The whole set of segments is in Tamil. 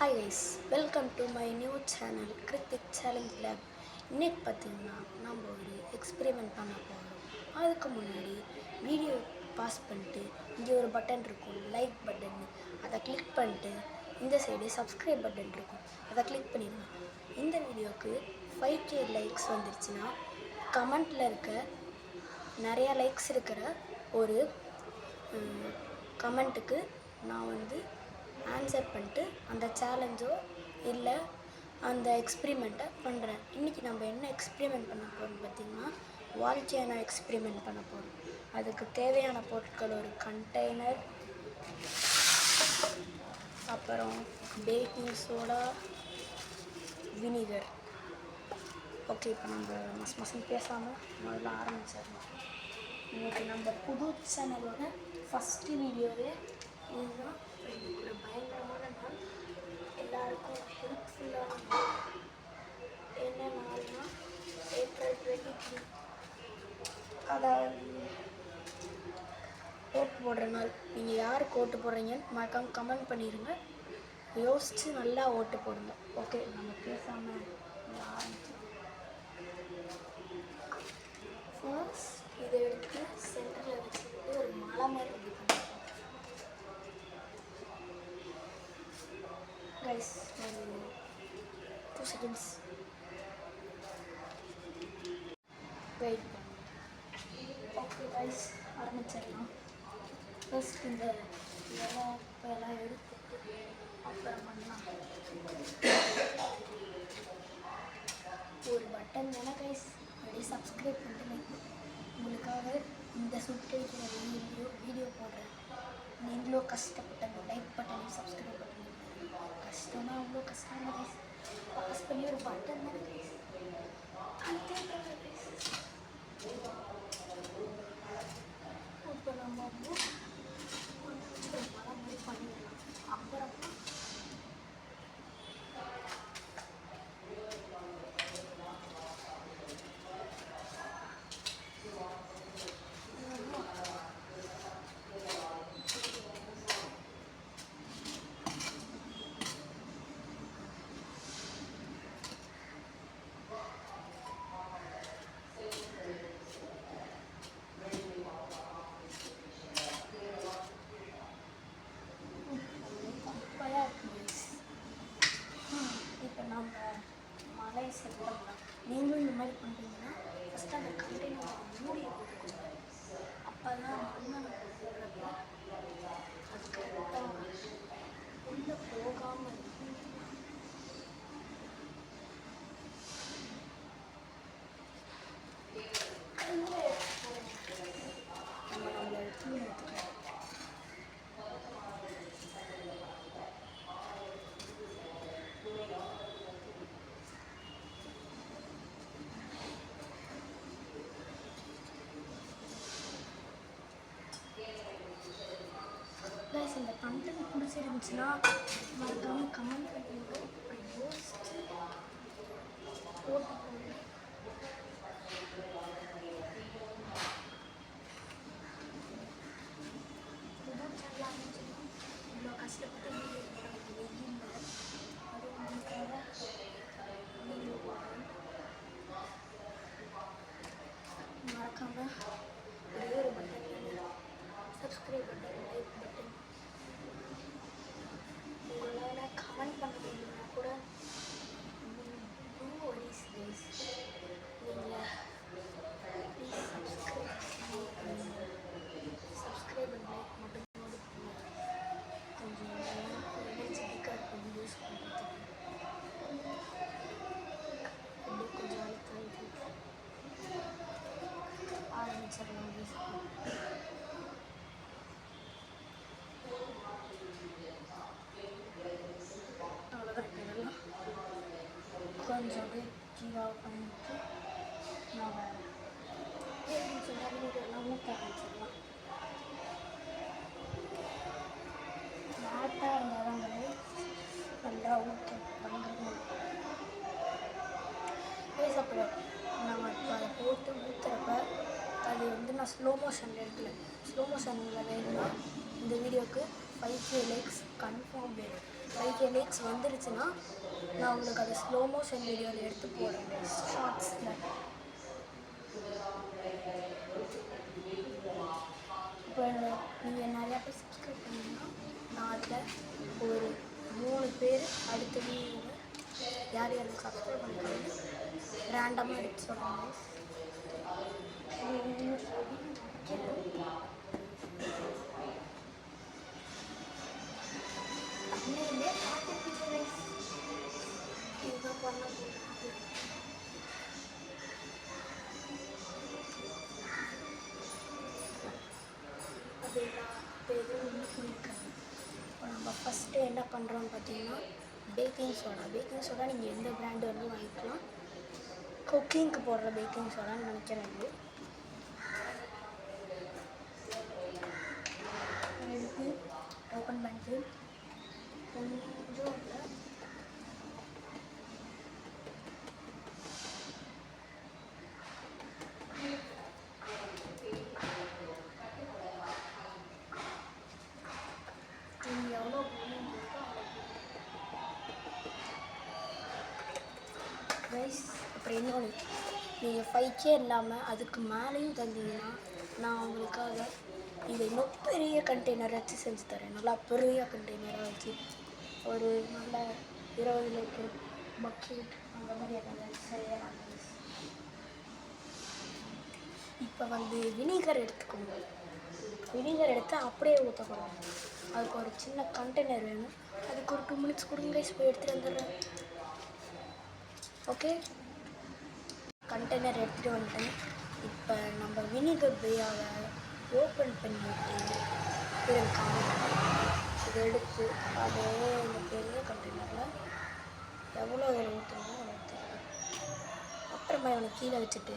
Hi guys, welcome to my new channel Hrithik challenge lab. இன்னைக்கு பார்த்தீங்கன்னா நம்ம ஒரு எக்ஸ்பெரிமெண்ட் பண்ண போகிறோம். அதுக்கு முன்னாடி வீடியோ பாஸ் பண்ணிட்டு இங்கே ஒரு பட்டன் இருக்கும், லைக் பட்டன். அதை கிளிக் பண்ணிட்டு இந்த சைடு சப்ஸ்கிரைப் பட்டன் இருக்கும், அதை கிளிக் பண்ணிடுங்க. இந்த வீடியோவுக்கு 5K லைக்ஸ் வந்துருச்சுன்னா கமெண்ட்டில் இருக்க நிறையா லைக்ஸ் இருக்கிற ஒரு கமெண்ட்டுக்கு நான் ஆன்சர் பண்ணிட்டு அந்த சேலஞ்சோ இல்லை அந்த எக்ஸ்பெரிமெண்ட்டை பண்ணுறேன். இன்றைக்கி நம்ம என்ன எக்ஸ்பெரிமெண்ட் பண்ண போகிறோம் பார்த்திங்கன்னா, வால்கேனோ எக்ஸ்பெரிமெண்ட் பண்ண போகிறோம். அதுக்கு தேவையான பொருட்கள் ஒரு கண்டெய்னர், அப்புறம் பேக்கிங் சோடா, வினிகர். ஓகே, இப்போ நம்ம மசம் பேசாமல் முதல்ல ஆரம்பிச்சிடலாம். இன்றைக்கி நம்ம புது சேனலோட ஃபஸ்ட்டு வீடியோவே இதுதான். ஒரு பயங்கரமான நாள், எல்லாருக்கும் ஹெல்ப்ஃபுல்லான நாள். என்ன நாள்னா April 23, அதாவது ஓட்டு போடுற நாள். நீங்கள் யாருக்கு ஓட்டு போடுறீங்கன்னு மறக்காமல் கமெண்ட் பண்ணிடுங்க. யோசித்து நல்லா ஓட்டு போடுங்க. ஓகே, நம்ம பேசாமல் ஆரம்பிச்சோம். ஃபர்ஸ்ட் இதை எடுத்து சென்டரில் வச்சுக்கிட்டு ஒரு மலை மாதிரி ரெடி பண்ணிப்போம். கைஸ், ஒரு 2 seconds வெயிட் பண்ணுங்க. ஓகே கைஸ், ஆரம்பிச்சிடலாம். ஃபர்ஸ்ட் இந்த இலையெல்லாம் எடுத்துட்டு அப்புறம் பண்ணலாம். ஒரு பட்டன் தானே கைஸ், அப்படியே சப்ஸ்கிரைப் பண்ணிட்டு உங்களுக்காக இந்த சுட்டடிக்கிற வீடியோ போடுறேன். நீங்களும் கஷ்டப்பட்ட அந்த லைக் பட்டனையும் சப்ஸ்கிரைப் பட்டனையும் கஷ்டம்னா அவ்வளோ கஷ்டம் இல்லை கைஸ். பாஸ் பண்ணி ஒரு பட்டன் தானே கைஸ், அதே தானே கைஸ். இப்போ நம்ம கொஞ்சம் மழை மாதிரி பண்ணிடலாம். அப்புறம் மழை செட் பண்ணலாம். நீங்களும் இந்த மாதிரி பண்ணுறீங்கன்னா ஃபஸ்ட்டு அந்த கண்டெய்னர் மூடி போட்டுக்கோங்க. அப்போ தான் மண்ணை போடுறப்ப அது கரெக்டாக உள்ளே போகாமல் இருக்கும். நம்ம நம்மளோட தூள் எடுத்துக்கலாம். ப்ளஸ் இந்த கண்டென்ட் பிடிச்சிருந்துச்சுன்னா மறக்காமல் கமெண்ட் பண்ணுங்க. யோசிச்சு போட்டு போடுங்க. இவ்வளோ கஷ்டப்பட்டு வெயில் அது உங்களுக்காக வீடியோ போடுறேன். மறக்காமல் ஒரே ஒரு button, subscribe button, like button. உங்களால் கமெண்ட் பண்ண முடியும்னா கூட டூ வரிஸ் கைஸ். நீங்கள் ப்ளீஸ் சப்ஸ்கிரைப் அண்ட் லைக் மட்டும் கொஞ்சம் எனர்ஜெட்டிக்காக இருக்கும் வீடியோஸ் பண்ணுறதுக்கு. அப்படியே கொஞ்சம் அழுத்தாயிட்டு ஆரம்பிச்சிடலாம். அவ்வளோதான். இதெல்லாம் கொஞ்சம் அப்படியே கீழாக பண்ணிட்டு நம்ம இதெல்லாம் ஊற்ற ஆரம்பிச்சிடலாம். நாட்டாக இருந்தால் தான் நல்லா ஊற்ற பயங்கரமாக பேசப்படும். நம்ம இப்போ அதை போட்டு ஊற்றுறப்ப அது நான் ஸ்லோ மோஷனில் எடுக்கல. ஸ்லோ மோஷனில் வேணும்னா இந்த வீடியோவுக்கு 5K லைக்ஸ் கன்ஃபார்ம் வேணும். 5K லைக்ஸ் வந்துருச்சுன்னா நான் உங்களுக்கு அதை ஸ்லோ மோஷன் வீடியோவில் எடுத்து போடுறேன் ஷார்ட்ஸில். இப்போ நீங்கள் நிறையா பேர் சப்ஸ்கிரைப் பண்ணிங்கன்னா நான் அதில் ஒரு 3 பேர் அடுத்த வீடியோவில் யார் யாருக்கு சப்ஸ்கிரைப் பண்ணிக்கிறாங்க ரேண்டமாக எடுத்து சொல்கிறாங்க. இதுதான் பண்ண அப்படின்னா இப்போ எதுவும் ஒன்றும் பண்ணியிருக்காங்க. இப்போ நம்ம ஃபஸ்ட்டு என்ன பண்ணுறோன்னு பார்த்தீங்கன்னா பேக்கிங் சோடா நீங்கள் எந்த பிராண்டு வேணாலும் வாங்கிக்கலாம். குக்கிங்க்கு போடுற பேக்கிங் சோடான்னு நினைக்கிறேன். இது எடுத்து ஓப்பன் பண்ணிட்டு கொஞ்சம் நீங்கள் எவ்வளோ ரைஸ். அப்புறம் இன்னொன்று, நீங்கள் 5K இல்லாமல் அதுக்கு மேலேயும் தந்தீங்கன்னா நான் உங்களுக்காக இதை இன்னும் பெரிய கண்டெய்னர் வச்சு செஞ்சு தரேன். நல்லா பெரிய கண்டெய்னராக வச்சு ஒரு நல்ல 20 லிட்டர் பக்கெட் அந்த மாதிரி எதாவது செய்யலாம். இப்போ வினிகர் எடுத்துக்கோங்க. வினிகர் எடுத்து அப்படியே ஊற்றக்கூடாது. அதுக்கு ஒரு சின்ன கண்டெய்னர் வேணும். அதுக்கு ஒரு 2 மினிட்ஸ் கொடுங்க கைஸ், போய் எடுத்துகிட்டு வந்துடுறேன். ஓகே, கண்டெய்னர் எடுத்துகிட்டு வந்துட்டேன். இப்போ நம்ம வினிகர் பேயாவை ஓப்பன் பண்ணிவிட்டு இதை எடுத்து அதே இந்த பெரிய கண்டெய்னரில் எவ்வளோ அதில் ஊற்றுறோமோ அதை ஊற்றிடுறேன். அப்புறமா இவனை கீழே வச்சுட்டு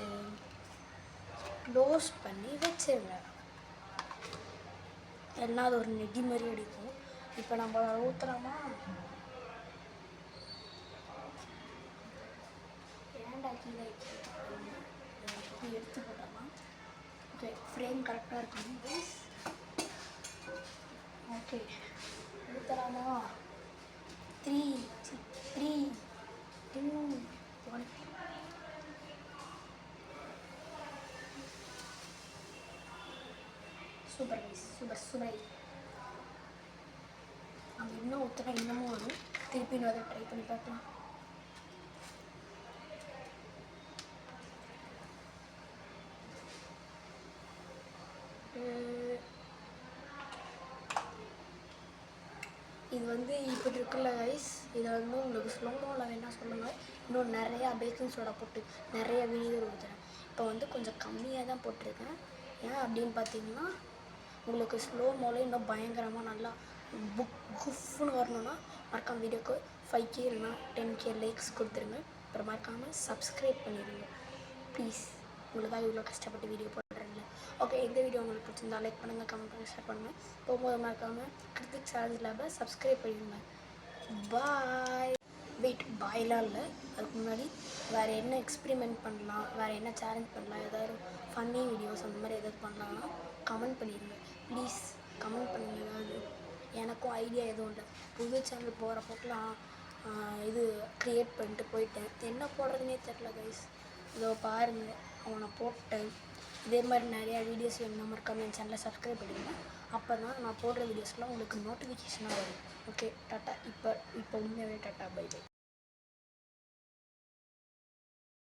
க்ளோஸ் பண்ணி வச்சிருங்க. எல்லாம் அது ஒரு நெடி மாதிரி அடிக்கும். இப்போ நம்ம ஊற்றுறோமா, ஏன்டா கீழே எடுத்து போட்டோமா. ஓகே, ஃப்ரேம் கரெக்டாக இருக்கணும். ஓகே, ஊற்றலாமா. 3, 2, 1. Super guys, super. நம்ம இன்னும் ஊற்றினா இன்னமும் வரும். திருப்பி இன்னும் அதை ட்ரை பண்ணி பார்க்கலாம். இது இப்படி இருக்குல்ல கைஸ், இதை உங்களுக்கு ஸ்லோமோவில் வேணால் சொல்லுங்கள். இன்னும் நிறையா பேக்கிங் சோடா போட்டு நிறைய வினிகர் ஊற்றுறேன். இப்போ கொஞ்சம் கம்மியாக தான் போட்டிருக்கேன். ஏன் அப்படின்னு பார்த்தீங்கன்னா உங்களுக்கு ஸ்லோ மோவில் இன்னும் பயங்கரமாக நல்லா குஃப்னு வரணும்னா மறக்காம வீடியோக்கு 5K இல்லைனா 10K லைக்ஸ் கொடுத்துருங்க. அப்புறம் மறக்காமல் சப்ஸ்கிரைப் பண்ணிடுங்க ப்ளீஸ். உங்களுக்காக இவ்வளோ கஷ்டப்பட்டு வீடியோ போடுறேன்ல. ஓகே, இந்த வீடியோ உங்களுக்கு பிடிச்சிருந்தா லைக் பண்ணுங்கள், கமெண்ட் பண்ணுங்கள், ஷேர் பண்ணுங்கள். போகும்போது மறக்காமல் கிருத்திக் சேலஞ்ச் லேபை சப்ஸ்கிரைப் பண்ணிடுங்க. பாய். வெயிட், பாய்லாம் இல்லை, அதுக்கு முன்னாடி வேறு என்ன எக்ஸ்பிரிமெண்ட் பண்ணலாம், வேறு என்ன சேலஞ்ச் பண்ணலாம், ஏதாவது ஃபன்னி வீடியோஸ் அந்த மாதிரி எதாவது பண்ணலாம்னா கமெண்ட் பண்ணிடுங்க ப்ளீஸ். கமெண்ட் பண்ணுங்கள். ஏதாவது எனக்கும் ஐடியா எதுவும் இல்லை. புது சேனல் போகிற போக்கெலாம் இது க்ரியேட் பண்ணிட்டு போயிட்டேன். என்ன போடுறதுனே தெரில கைஸ். இதோ பாருங்கள், அவனை போட்டேன். இதே மாதிரி நிறையா வீடியோஸ் வேணும்னா மறக்காம என் சேனலை சப்ஸ்கிரைப் பண்ணிடுங்க. அப்போ தான் நான் போடுற வீடியோஸ்லாம் உங்களுக்கு நோட்டிஃபிகேஷனாக வரும். Okay, tata. இப்போ உண்மையாகவே டாட்டா, பை பை.